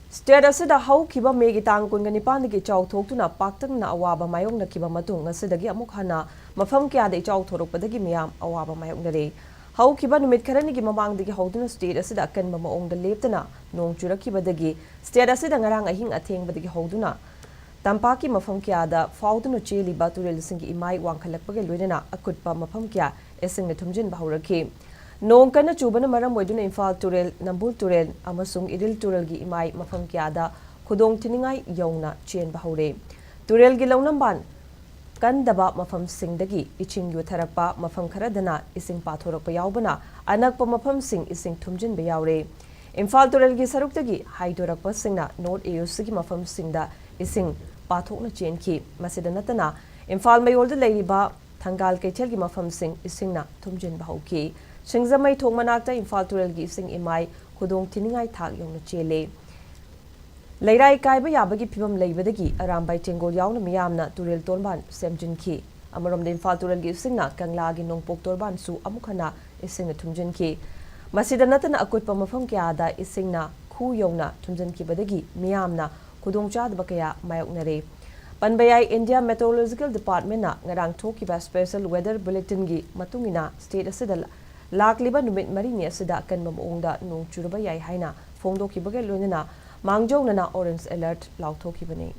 State asida Houkhiba megi tang kunganipandagi Echao Thoktuna Pak-Taknana awaba mayoknakiba matung ngasidagi amuk hana Mafam Kayada Echao Thokledagi miyam awaba mayoknare. Houkhiba numit kharanigi mamangdagi hoduna state asida akanba maongda leptana nong churakibadagi state asida ngarang ahing athengbadagi hoduna tampaki Mafam Kayada fauduna cheliba Turel singi imai wangkhalakpaga loinana akutpa Mafam Kaya esingna thumjinba haurakhi. Nong kana chubana maram oiduna Imphal Turel, Nambul Turel, amasung Iril Turel gi imai Mafam Kayada khudong thiningai yongna chenba haure. Turel gi launamban kandaba mafam singdagi iching yu tharakpa mafam kharadana ising pathorakpa yaubana anakpa mafam sing ising thumjinba yaure. Imphal Turel gi saruktagi haidorakpa singna North AUC gi mafam singda ising pathokna chenki. Masida natana Imphal mayolda leiriba Thangal Kaichel gi mafam sing isingna thumjinba hauki. Singzamai thongmanakta Imphal Turel gi ising imai khudong thiningai thak yongna chele. Leirai Kaiba yabagi phibam leibadagi arambai tengol yauna miyamna Turel Torrban semjinki. Amaromda Imphal Turel gi isingna Kangla gi nongpok Torrban su amukhana isingna thumjinki. Masida natana akutpa Mafam Kayada isingna khu yongna thumjinki badagi miyamna khudong chadba kaya mayoknare. Panbayai India Meteorological Department na ngarang Houkhiba Special Weather Bulletin gi matungina state asida lakliba numit marini asida kanba maongda nong churaba yai haina phongdokibage loinana mangjong nana orange alert lauthokibane.